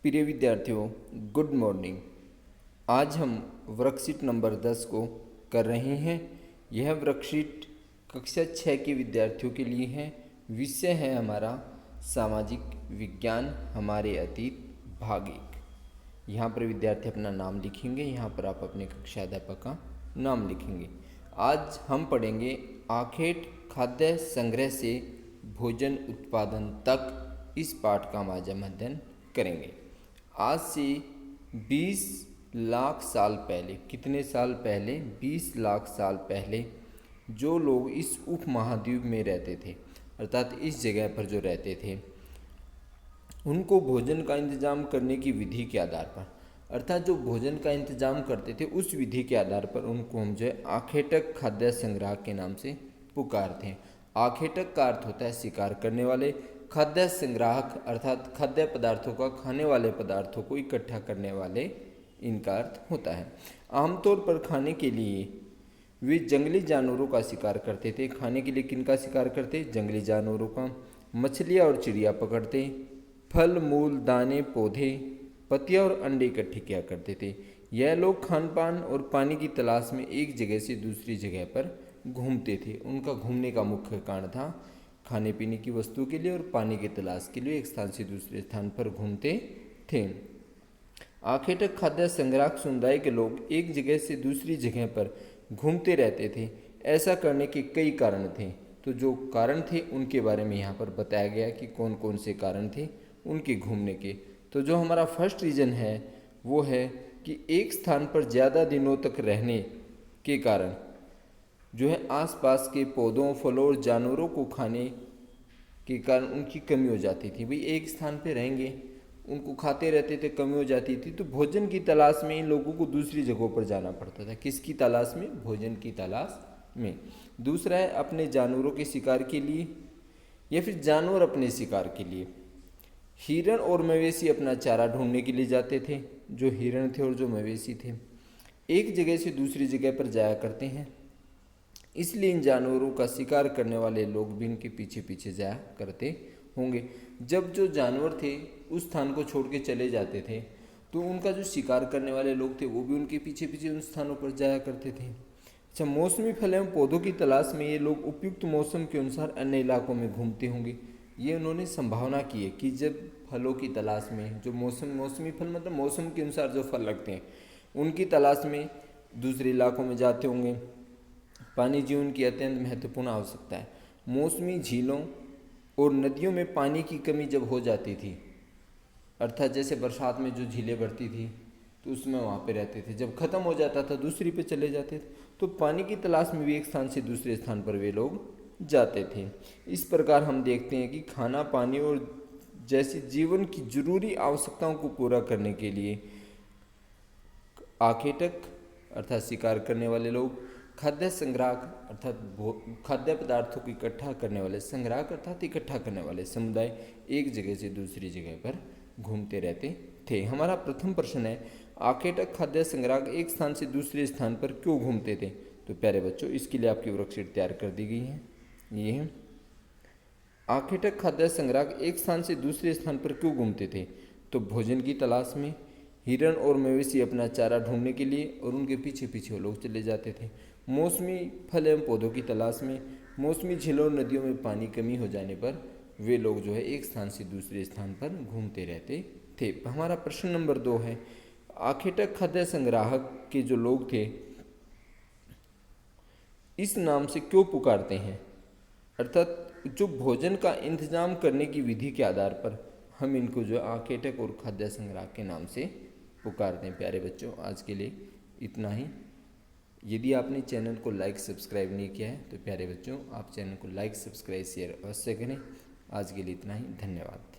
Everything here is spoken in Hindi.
प्रिय विद्यार्थियों, गुड मॉर्निंग। आज हम वर्कशीट नंबर 10 को कर रहे हैं। यह वर्कशीट कक्षा 6 के विद्यार्थियों के लिए है। विषय है हमारा सामाजिक विज्ञान, हमारे अतीत, भाग 1। यहाँ पर विद्यार्थी अपना नाम लिखेंगे। यहाँ पर आप अपने कक्षा अध्यापक का नाम लिखेंगे। आज हम पढ़ेंगे आखेट खाद्य संग्रह से भोजन उत्पादन तक। इस पाठ का हम आज हम अध्ययन करेंगे। आज से 20 लाख साल पहले, कितने साल पहले? 20 लाख साल पहले जो लोग इस उपमहाद्वीप में रहते थे, अर्थात इस जगह पर जो रहते थे, उनको भोजन का इंतजाम करने की विधि के आधार पर, अर्थात जो भोजन का इंतजाम करते थे उस विधि के आधार पर उनको हम जो है आखेटक खाद्य संग्रह के नाम से पुकारते हैं। आखेटक का अर्थ होता है शिकार करने वाले, खाद्य संग्राहक अर्थात खाद्य पदार्थों का, खाने वाले पदार्थों को इकट्ठा करने वाले, इनका अर्थ होता है। आमतौर पर खाने के लिए वे जंगली जानवरों का शिकार करते थे। खाने के लिए किनका शिकार करते? जंगली जानवरों का। मछलियाँ और चिड़िया पकड़ते, फल मूल दाने पौधे पत्तियाँ और अंडे इकट्ठे किया करते थे। यह लोग खान पान और पानी की तलाश में एक जगह से दूसरी जगह पर घूमते थे। उनका घूमने का मुख्य कारण था खाने पीने की वस्तु के लिए और पानी की तलाश के लिए एक स्थान से दूसरे स्थान पर घूमते थे। आखेटक खाद्य संग्राहक समुदाय के लोग एक जगह से दूसरी जगह पर घूमते रहते थे। ऐसा करने के कई कारण थे। तो जो कारण थे उनके बारे में यहाँ पर बताया गया कि कौन कौन से कारण थे उनके घूमने के। तो जो हमारा फर्स्ट रीज़न है वो है कि एक स्थान पर ज़्यादा दिनों तक रहने के कारण जो है आसपास के पौधों, फलों और जानवरों को खाने के कारण उनकी कमी हो जाती थी। भाई एक स्थान पे रहेंगे, उनको खाते रहते थे, कमी हो जाती थी, तो भोजन की तलाश में इन लोगों को दूसरी जगहों पर जाना पड़ता था। किसकी तलाश में? भोजन की तलाश में। दूसरा है अपने जानवरों के शिकार के लिए या फिर जानवर अपने शिकार के लिए। हिरण और मवेशी अपना चारा ढूंढने के लिए जाते थे। जो हिरण थे और जो मवेशी थे एक जगह से दूसरी जगह पर जाया करते हैं, इसलिए इन जानवरों का शिकार करने वाले लोग भी इनके पीछे पीछे जाया करते होंगे। जब जो जानवर थे उस स्थान को छोड़ के चले जाते थे तो उनका जो शिकार करने वाले लोग थे वो भी उनके पीछे पीछे उन स्थानों पर जाया करते थे। अच्छा, मौसमी फल एवं पौधों की तलाश में ये लोग उपयुक्त मौसम के अनुसार अन्य इलाकों में घूमते होंगे। ये उन्होंने संभावना की है कि जब फलों की तलाश में, जो मौसमी फल मतलब मौसम के अनुसार जो फल लगते हैं उनकी तलाश में दूसरे इलाकों में जाते होंगे। पानी जीवन की अत्यंत महत्वपूर्ण आवश्यकता है। मौसमी झीलों और नदियों में पानी की कमी जब हो जाती थी, अर्थात जैसे बरसात में जो झीलें भरती थी तो उसमें वहाँ पे रहते थे, जब ख़त्म हो जाता था दूसरी पे चले जाते थे। तो पानी की तलाश में भी एक स्थान से दूसरे स्थान पर वे लोग जाते थे। इस प्रकार हम देखते हैं कि खाना, पानी और जैसी जीवन की जरूरी आवश्यकताओं को पूरा करने के लिए आखेटक अर्थात शिकार करने वाले लोग, खाद्य संग्राहक अर्थात खाद्य पदार्थों को इकट्ठा करने वाले, संग्राहक अर्थात इकट्ठा करने वाले समुदाय एक जगह से दूसरी जगह पर घूमते रहते थे। हमारा प्रथम प्रश्न है, आखेटक खाद्य संग्राहक एक स्थान से दूसरे स्थान पर क्यों घूमते थे? तो प्यारे बच्चों, इसके लिए आपकी वर्कशीट तैयार कर दी गई है। ये है आखेटक खाद्य संग्राहक एक स्थान से दूसरे स्थान पर क्यों घूमते थे? तो भोजन की तलाश में, हिरण और मवेशी अपना चारा ढूंढने के लिए और उनके पीछे पीछे वो लोग चले जाते थे। मौसमी फल एवं पौधों की तलाश में, मौसमी झीलों और नदियों में पानी कमी हो जाने पर वे लोग जो है एक स्थान से दूसरे स्थान पर घूमते रहते थे। हमारा प्रश्न नंबर 2 है, आखेटक खाद्य संग्राहक के जो लोग थे इस नाम से क्यों पुकारते हैं? अर्थात जो भोजन का इंतजाम करने की विधि के आधार पर हम इनको जो आखेटक और खाद्य संग्राहक के नाम से पुकारते हैं। प्यारे बच्चों, आज के लिए इतना ही। यदि आपने चैनल को लाइक सब्सक्राइब नहीं किया है तो प्यारे बच्चों आप चैनल को लाइक सब्सक्राइब शेयर अवश्य करें। आज के लिए इतना ही, धन्यवाद।